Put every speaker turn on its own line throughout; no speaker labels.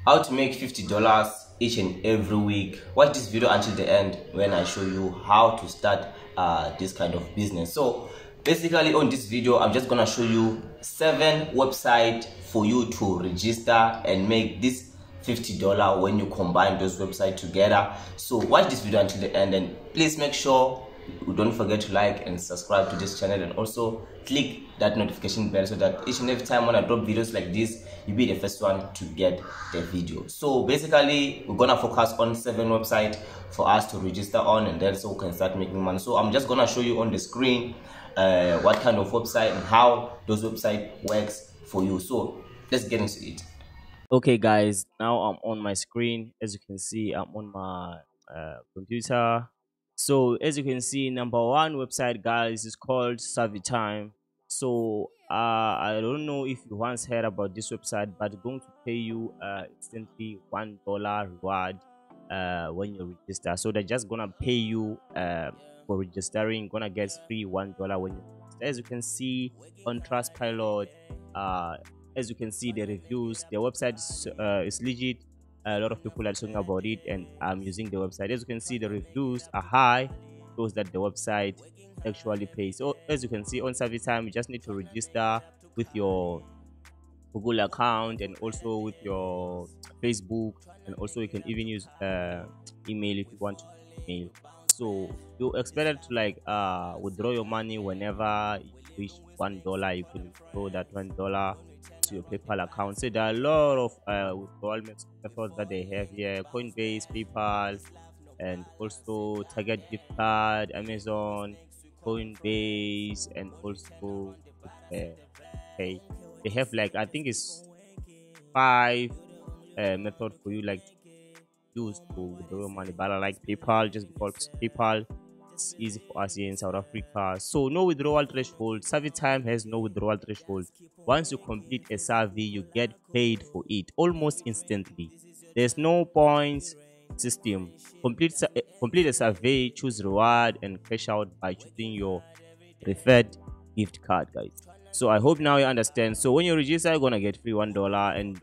How to make $50 each and every week. Watch this video until the end when I show you how to start this kind of business. So basically on this video I'm just gonna show you 7 websites for you to register and make this $50 when you combine those websites together. So watch this video until the end, and please make sure don't forget to like and subscribe to this channel, and also click that notification bell so that each and every time when I drop videos like this, you'll be the first one to get the video. So basically we're gonna focus on 7 websites for us to register on, and then so we can start making money. So I'm just gonna show you on the screen what kind of website and how those website works for you. So let's get into it.
Okay, guys, now I'm on my screen. As you can see, I'm on my computer. So as you can see, number one website, guys, is called SavvyTime. So I don't know if you once heard about this website, but it's going to pay you instantly $1 reward when you register. So they're just gonna pay you for registering. Gonna get free $1 when you register. As you can see on Trustpilot, as you can see the reviews, the website is legit. A lot of people are talking about it, and I'm using the website. As you can see, the reviews are high, shows that the website actually pays. So as you can see on SavvyTime, you just need to register with your Google account and also with your Facebook, and also you can even use email if you want to email. So you expected to like withdraw your money whenever you reach $1. You can withdraw that $1 to your PayPal account. So there are a lot of withdrawal methods that they have here: Coinbase, PayPal, and also Target gift card, Amazon, Coinbase, and also Pay. They have like, I think it's 5 method for you like to use to withdraw money, but I like PayPal just because PayPal is easy for us here in South Africa. So no withdrawal threshold. SavvyTime has no withdrawal threshold. Once you complete a survey, you get paid for it almost instantly. There's no points system. Complete a survey, choose reward, and cash out by choosing your preferred gift card, guys. So I hope now you understand. So when you register, you're gonna get free $1, and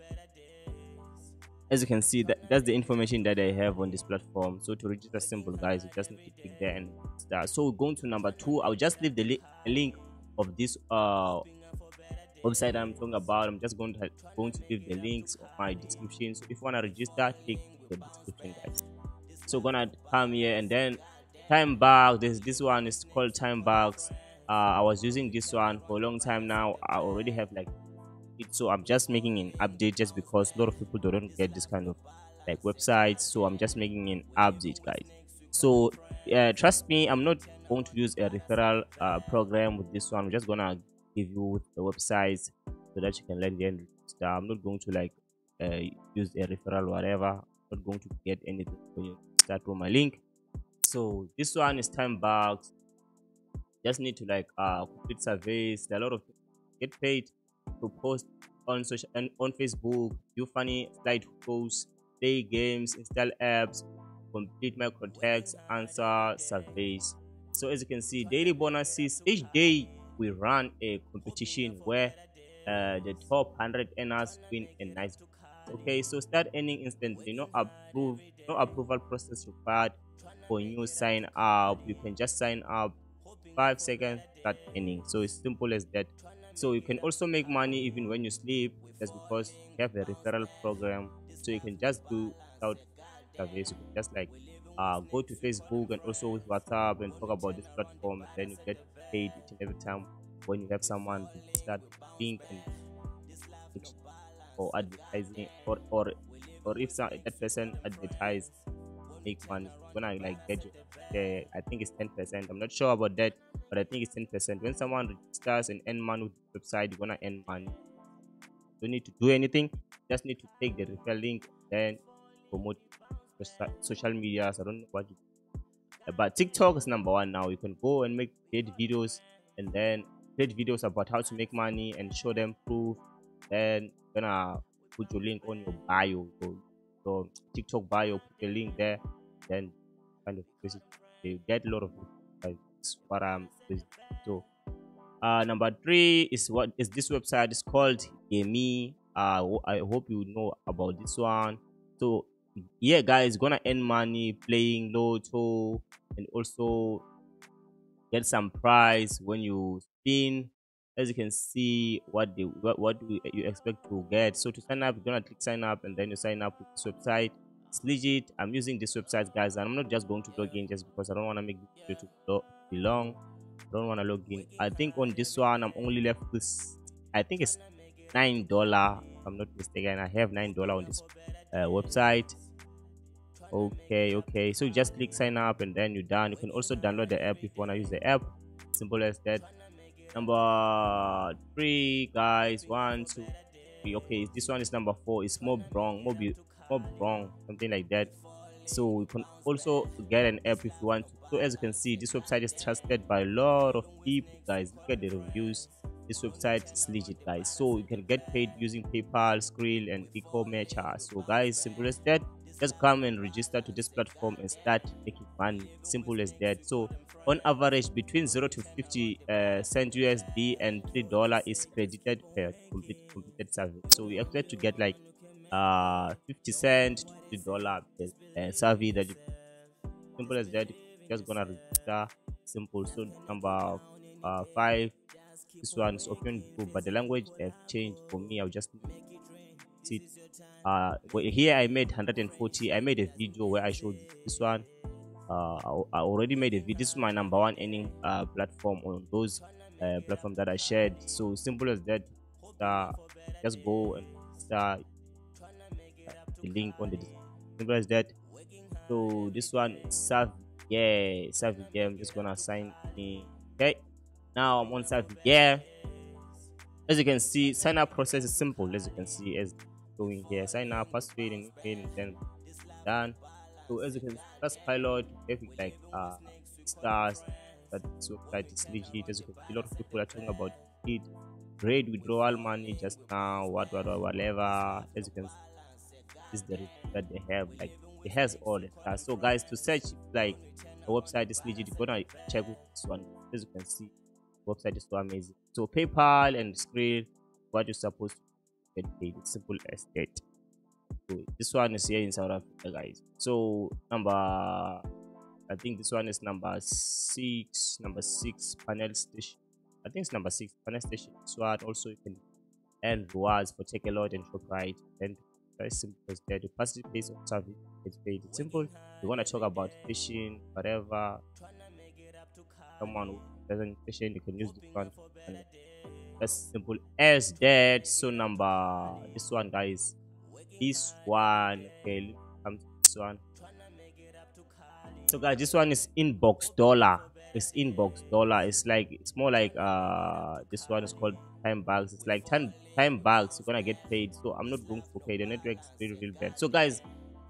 as you can see, that's the information that I have on this platform. So to register, simple, guys, you just need to click there and start. So going to number 2, I'll just leave the link of this website I'm talking about. I'm just going to leave the links of my description. So if you wanna register, click the description, guys. So gonna come here, and then TimeBox. This one is called TimeBox. I was using this one for a long time now. I already have like it, so I'm just making an update just because a lot of people don't get this kind of like websites. So I'm just making an update, guys. So trust me, I'm not going to use a referral program with this one. I'm just gonna give you the websites so that you can learn them. I'm not going to like use a referral whatever. I'm not going to get anything when you start from my link. So this one is TimeBox. Just need to like complete surveys. There are a lot of get paid to post on social and on Facebook, do funny slide posts, play games, install apps, complete micro text, answer surveys. So as you can see, daily bonuses. Each day we run a competition where the top 100 earners win a nice. Okay, so start earning instantly. No approval process required for new sign up. You can just sign up 5 seconds, start earning. So it's simple as that. So you can also make money even when you sleep, just because you have a referral program. So you can just do without service. You can just like go to Facebook and also with WhatsApp and talk about this platform, and then you get paid each and every time when you have someone to start link and or advertising, or if that person advertise, make money. Gonna like get you I think it's 10%. I'm not sure about that, but I think it's 10%. When someone registers and earn money with the website, you're gonna earn money. Don't need to do anything, just need to take the referral link, then promote social medias. I don't know what you but TikTok is number one now. You can go and make create videos, and then create videos about how to make money and show them proof. Then gonna put your link on your bio, your TikTok bio, put your link there, then kind of basically you get a lot of that's what I'm so number 3 is what is this website is called Yemi. I hope you know about this one. So yeah, guys, gonna earn money playing lotto and also get some prize when you spin. As you can see, what do you expect to get. So to sign up, you're gonna click sign up, and then you sign up with this website. It's legit. I'm using this website, guys, and I'm not just going to log in just because I don't want to make this video to be long. I don't want to log in. I think on this one, I'm only left with, I think it's $9. If I'm not mistaken, I have $9 on this website. Okay, so you just click sign up and then you're done. You can also download the app if you want to use the app. Simple as that. Number three, guys. One, two, three. Okay, this one is number four. It's more wrong, more wrong, something like that. So you can also get an app if you want to. So as you can see, this website is trusted by a lot of people, guys. Look at the reviews. This website is legit, guys. So you can get paid using PayPal, Skrill, and e-commerce. So guys, simple as that. Just come and register to this platform and start making money. Simple as that. So on average, between 0 to 50 cent USD and $3 is credited per completed survey. So we expect to get like 50 cent to $3 per survey that you, simple as that. Just gonna register. Simple. So number five, this one is open book, but the language have changed for me. I'll just sit. Here I made 140. I made a video where I showed you this one. I already made a video. This is my number one earning platform on those platforms that I shared. So simple as that. Just go and start the link on the description. Simple as that. So this one is Savvy. Yeah, Savvy. Yeah, I'm just gonna sign in. Okay. Now I'm on Savvy. Yeah. As you can see, sign up process is simple. As you can see, as going here, sign up, password, and email, and then done. So as you can see, first pilot, everything like stars that this website is legit. As you can see, a lot of people are talking about it. Great withdrawal money just now, whatever. As you can see, this is the review that they have. Like it has all the stuff. So guys, to search like the website is legit, you're gonna check with this one. As you can see, the website is so amazing. So PayPal and Skrill, what you're supposed to get paid. It's simple as that. So this one is here in South Africa, guys. So I think this one is number six. Number six, panel station. I think it's number six, panel station. This one also you can earn rewards for take a lot and shop right. Then very simple as that. You pass the pace of service, it's paid. It's simple. You want to talk about fishing, whatever. Someone who doesn't fishing, you can use this one. And that's simple as that. So number this one, guys. This one, okay, come to this one. So guys, this one is inbox dollar. It's inbox dollar. It's like it's more like this one is called TimeBox. It's like TimeBox. You're gonna get paid. So I'm not going for pay. The network is really bad. So guys,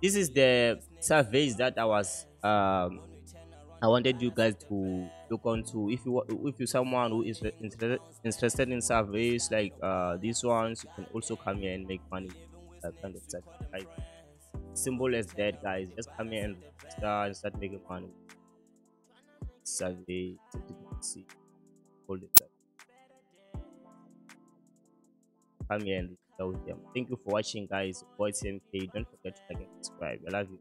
this is the surveys that I wanted you guys to look onto. If you someone who is interested in surveys like these ones, you can also come here and make money. Kind of stuff. Right? Simple as that, guys. Just come here and start making money. Survey, see, hold it. Come here and register with them. Thank you for watching, guys. Boy, Teemkay. Don't forget to like and subscribe. I love you.